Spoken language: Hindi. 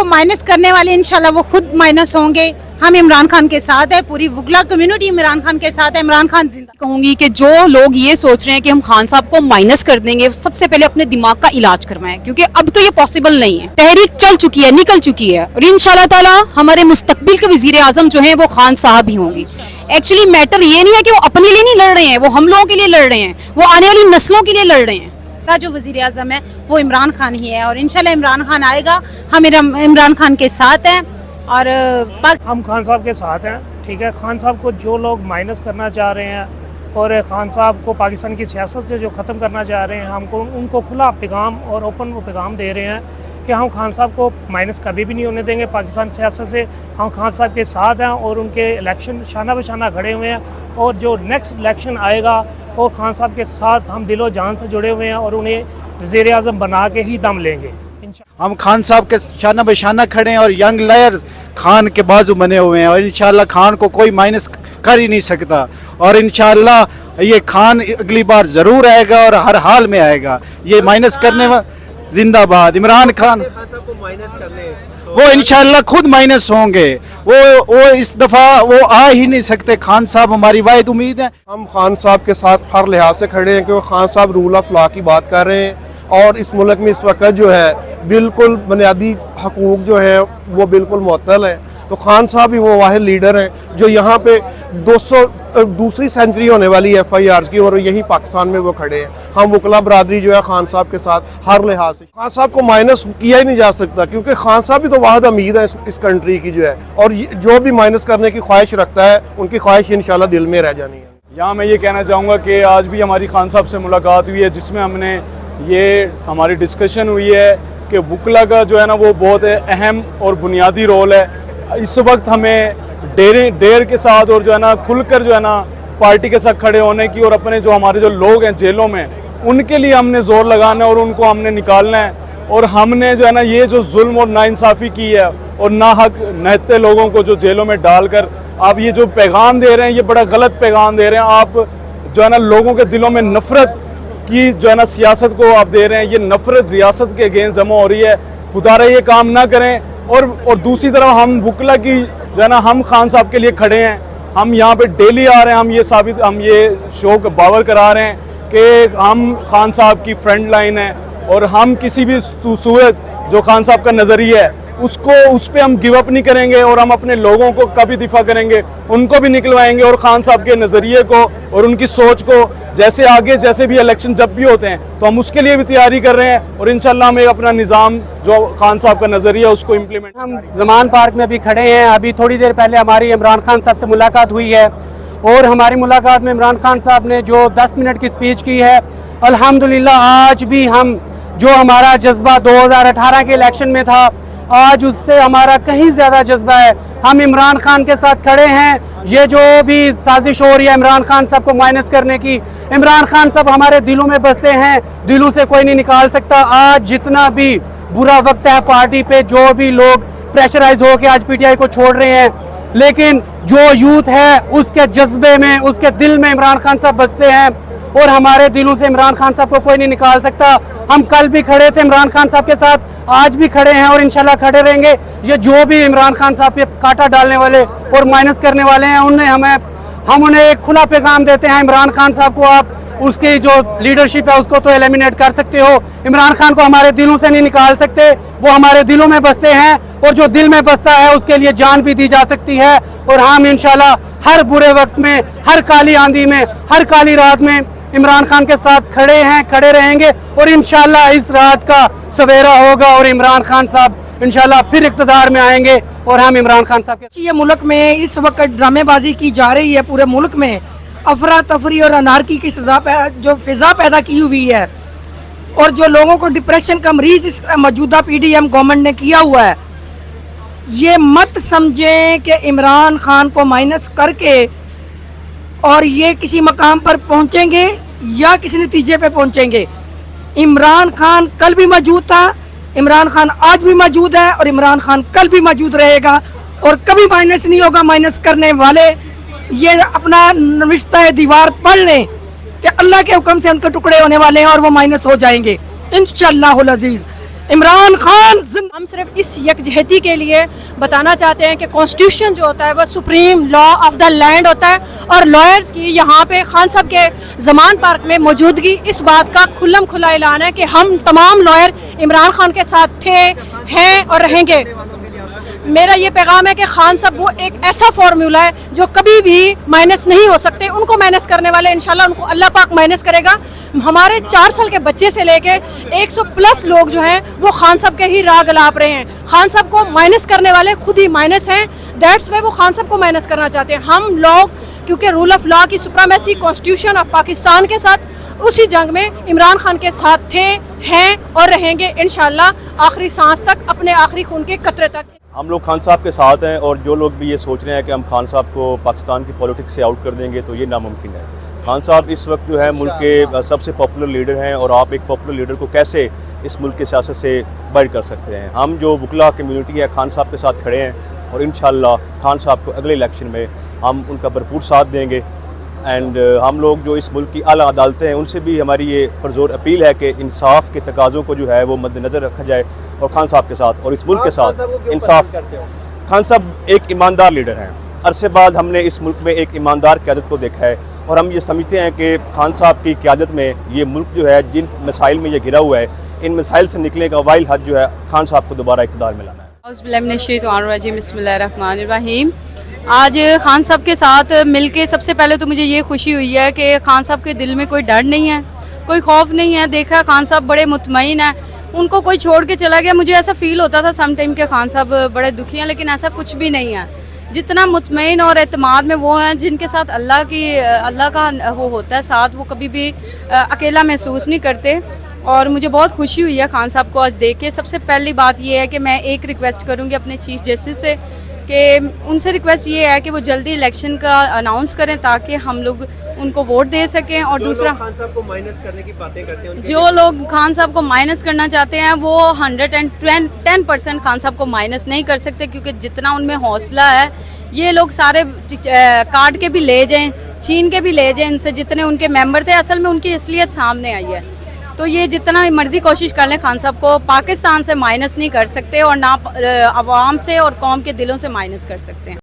को माइनस करने वाले इंशाल्लाह वो खुद माइनस होंगे। हम इमरान खान के साथ है, पूरी वुगला कम्युनिटी इमरान खान के साथ है। इमरान खान जिंदा। कहूंगी कि जो लोग ये सोच रहे हैं कि हम खान साहब को माइनस कर देंगे, सबसे पहले अपने दिमाग का इलाज करवाएं, क्योंकि अब तो ये पॉसिबल नहीं है। तहरीक चल चुकी है, निकल चुकी है, और इंशाल्लाह ताला हमारे मुस्तकबिल के वजीर आजम जो है वो खान साहब ही होंगी। एक्चुअली मैटर ये नहीं है कि वो अपने लिए नहीं लड़ रहे हैं, वो हम लोगों के लिए लड़ रहे हैं, वो आने वाली नस्लों के लिए लड़ रहे हैं। जो वजीर आजम है वो इमरान खान ही है और इंशाल्लाह इमरान खान आएगा। हम इमरान खान के साथ हैं और हम खान साहब के साथ हैं। ठीक है, खान साहब को जो लोग माइनस करना चाह रहे हैं और खान साहब को पाकिस्तान की सियासत से जो ख़त्म करना चाह रहे हैं, हमको उनको खुला पैगाम और ओपन पैगाम दे रहे हैं कि हम खान साहब को माइनस कभी भी नहीं होने देंगे पाकिस्तान सियासत से। हम खान साहब के साथ हैं और उनके इलेक्शन शाना बशाना खड़े हुए हैं, और जो नेक्स्ट इलेक्शन आएगा और खान साहब के साथ हम दिलो जान से जुड़े हुए हैं और उन्हें वज़ीर आज़म बना के ही दम लेंगे। हम खान साहब के शाना बशाना खड़े हैं और यंग लायर खान के बाजू बने हुए हैं, और इंशाल्लाह खान को कोई माइनस कर ही नहीं सकता। और इंशाल्लाह ये खान अगली बार ज़रूर आएगा और हर हाल में आएगा। ये माइनस करने जिंदाबाद इमरान खान। वो इंशाल्लाह खुद माइनस होंगे, वो इस दफ़ा वो आ ही नहीं सकते। खान साहब हमारी वाहिद उम्मीद है। हम खान साहब के साथ हर लिहाज से खड़े हैं, क्योंकि खान साहब रूल ऑफ लॉ की बात कर रहे हैं, और इस मुल्क में इस वक्त जो है बिल्कुल बुनियादी हकूक जो है वो बिल्कुल मुअत्तल है। तो खान साहब ही वो वाहिद लीडर हैं जो यहाँ पे 202री सेंचुरी होने वाली है FIRs की, और यहीं पाकिस्तान में वो खड़े हैं। हम वकला बरादरी जो है खान साहब के साथ हर लिहाज से। खान साहब को माइनस किया ही नहीं जा सकता, क्योंकि खान साहब ही तो वाहिद उम्मीद है इस कंट्री की जो है, और जो भी माइनस करने की ख्वाहिश रखता है उनकी ख्वाहिश इंशाल्लाह दिल में रह जानी है। यहाँ मैं ये कहना चाहूँगा कि आज भी हमारी खान साहब से मुलाकात हुई है, जिसमें हमने ये हमारी डिस्कशन हुई है कि वकला का जो है ना वो बहुत अहम और बुनियादी रोल है। इस वक्त हमें डेर के साथ और जो है ना खुलकर जो है ना पार्टी के साथ खड़े होने की, और अपने जो हमारे जो लोग हैं जेलों में उनके लिए हमने ज़ोर लगाना है और उनको हमने निकालना है। और हमने जो है ना ये जो जुल्म और नाइंसाफ़ी की है और नाहक नहते लोगों को जो जेलों में डालकर आप ये जो पैगाम दे रहे हैं, ये बड़ा गलत पैगाम दे रहे हैं। आप जो है ना लोगों के दिलों में नफ़रत की जो है ना सियासत को आप दे रहे हैं, ये नफ़रत रियासत के अगेंस्ट जमा हो रही है। खुदारा ये काम ना करें। और दूसरी तरफ हम वकला की जो है ना हम खान साहब के लिए खड़े हैं। हम यहाँ पे डेली आ रहे हैं, हम ये शो बावर करा रहे हैं कि हम खान साहब की फ्रंट लाइन है, और हम किसी भी सूरत जो खान साहब का नज़रिया है उस पर हम गिव अप नहीं करेंगे, और हम अपने लोगों को कभी दिफा करेंगे, उनको भी निकलवाएंगे, और खान साहब के नज़रिए को और उनकी सोच को जैसे भी इलेक्शन जब भी होते हैं तो हम उसके लिए भी तैयारी कर रहे हैं, और इंशाल्लाह हम अपना निज़ाम जो खान साहब का नज़रिया उसको इम्प्लीमेंट। हम ज़मान पार्क में अभी खड़े हैं। अभी थोड़ी देर पहले हमारी इमरान खान साहब से मुलाकात हुई है, और हमारी मुलाकात में इमरान खान साहब ने जो 10 मिनट की स्पीच की है, अल्हम्दुलिल्लाह आज भी हम जो हमारा जज्बा 2018 के इलेक्शन में था, आज उससे हमारा कहीं ज़्यादा जज्बा है। हम इमरान खान के साथ खड़े हैं। ये जो भी साजिश हो रही है इमरान खान साहब को माइनस करने की, इमरान खान साहब हमारे दिलों में बसते हैं, दिलों से कोई नहीं निकाल सकता। आज जितना भी बुरा वक्त है पार्टी पे, जो भी लोग प्रेशराइज हो के आज PTI को छोड़ रहे हैं, लेकिन जो यूथ है उसके जज्बे में, उसके दिल में इमरान खान साहब बसते हैं, और हमारे दिलों से इमरान खान साहब को कोई नहीं निकाल सकता। हम कल भी खड़े थे इमरान खान साहब के साथ, आज भी खड़े हैं और इंशाल्लाह खड़े रहेंगे। ये जो भी इमरान खान साहब पे कांटा डालने वाले और माइनस करने वाले हैं, हम उन्हें एक खुला पैगाम देते हैं। इमरान खान साहब को आप उसकी जो लीडरशिप है उसको तो एलिमिनेट कर सकते हो, इमरान खान को हमारे दिलों से नहीं निकाल सकते। वो हमारे दिलों में बसते हैं, और जो दिल में बसता है उसके लिए जान भी दी जा सकती है। और हम इंशाल्लाह हर बुरे वक्त में, हर काली आंधी में, हर काली रात में इमरान खान के साथ खड़े हैं, खड़े रहेंगे, और इंशाल्लाह इस रात का सवेरा होगा और इमरान खान साहब इंशाल्लाह फिर इक़्तिदार में आएंगे, और हम इमरान खान साहब के। ये मुल्क में इस वक्त ड्रामेबाजी की जा रही है, पूरे मुल्क में अफरा तफरी और अनारकी की जो फिजा पैदा की हुई है, और जो लोगों को डिप्रेशन का मरीज इस मौजूदा PDM गवर्नमेंट ने किया हुआ है, ये मत समझें कि इमरान खान को माइनस करके और ये किसी मकाम पर पहुंचेंगे या किसी नतीजे पे पहुंचेंगे। इमरान खान कल भी मौजूद था, इमरान खान आज भी मौजूद है, और इमरान खान कल भी मौजूद रहेगा, और कभी माइनस नहीं होगा। माइनस करने वाले ये अपना नविश्ता दीवार पढ़ लें कि अल्लाह के हुक्म से उनके टुकड़े होने वाले हैं और वो माइनस हो जाएंगे इंशाअल्लाहुल अज़ीज़। इमरान खान जिंदा। हम सिर्फ इस यकजहती के लिए बताना चाहते हैं कि कॉन्स्टिट्यूशन जो होता है वो supreme law of the land होता है, और लॉयर्स की यहाँ पे खान साहब के जमान पार्क में मौजूदगी इस बात का खुल्लम खुला ऐलान है कि हम तमाम लॉयर इमरान खान के साथ थे, हैं और रहेंगे। मेरा ये पैगाम है कि खान साहब वो एक ऐसा फार्मूला है जो कभी भी माइनस नहीं हो सकते। उनको माइनस करने वाले इंशाल्लाह उनको अल्लाह पाक माइनस करेगा। हमारे 4 साल के बच्चे से लेके 100+ लोग जो हैं वो खान साहब के ही राह गलाप रहे हैं। खान साहब को माइनस करने वाले खुद ही माइनस हैं, दैट्स वे वो खान साहब को माइनस करना चाहते हैं। हम लोग क्योंकि रूल ऑफ लॉ की सुप्रीमेसी कॉन्स्टिट्यूशन ऑफ पाकिस्तान के साथ उसी जंग में इमरान खान के साथ थे, हैं और रहेंगे इंशाल्लाह आखिरी सांस तक, अपने आखिरी खून के कतरे तक। हम लोग खान साहब के साथ हैं, और जो लोग भी ये सोच रहे हैं कि हम खान साहब को पाकिस्तान की पॉलिटिक्स से आउट कर देंगे तो ये नामुमकिन है। खान साहब इस वक्त जो है मुल्क के सबसे पॉपुलर लीडर हैं, और आप एक पॉपुलर लीडर को कैसे इस मुल्क की सियासत से बाहर कर सकते हैं। हम जो वकला कम्यूनिटी है खान साहब के साथ खड़े हैं, और इंशाल्लाह खान साहब को अगले इलेक्शन में हम उनका भरपूर साथ देंगे। एंड हम लोग जो इस मुल्क की आला अदालतें हैं उनसे भी हमारी ये पुरजोर अपील है कि इंसाफ के तकाज़ों को जो है वो मद्देनज़र रखा जाए, और खान साहब के साथ और इस मुल्क के साथ इंसाफ। खान साहब एक ईमानदार लीडर हैं। अरसे बाद हमने इस मुल्क में एक ईमानदार क़यादत को देखा है, और हम ये समझते हैं कि खान साहब की क़यादत में ये मुल्क जो है जिन मसाइल में ये घिरा हुआ है, इन मसाइल से निकलने का वाइल हद जो है खान साहब को दोबारा इक़्तिदार में लाना है। आज खान साहब के साथ मिलके सबसे पहले तो मुझे ये खुशी हुई है कि खान साहब के दिल में कोई डर नहीं है, कोई खौफ नहीं है। देखा खान साहब बड़े मुतमईन हैं, उनको कोई छोड़ के चला गया। मुझे ऐसा फील होता था सम टाइम के खान साहब बड़े दुखी हैं, लेकिन ऐसा कुछ भी नहीं है। जितना मुतमईन और एतमाद में वो हैं जिनके साथ अल्लाह का वो होता है साथ, वो कभी भी अकेला महसूस नहीं करते। और मुझे बहुत खुशी हुई है खान साहब को आज देख के। सबसे पहली बात ये है कि मैं एक रिक्वेस्ट करूँगी अपने चीफ जस्टिस से कि उनसे रिक्वेस्ट ये है कि वो जल्दी इलेक्शन का अनाउंस करें ताकि हम लोग उनको वोट दे सकें। और दूसरा, खान साहब को माइनस करने की बातें करते हैं, जो लोग खान साहब को माइनस करना चाहते हैं वो 110% खान साहब को माइनस नहीं कर सकते, क्योंकि जितना उनमें हौसला है ये लोग सारे काट के भी ले जाएं, छीन के भी ले जाएं इनसे जितने उनके मेंबर थे। असल में उनकी असलियत सामने आई है। तो ये जितना मर्जी कोशिश कर लें खान साहब को पाकिस्तान से माइनस नहीं कर सकते, और ना अवाम से और कौम के दिलों से माइनस कर सकते हैं।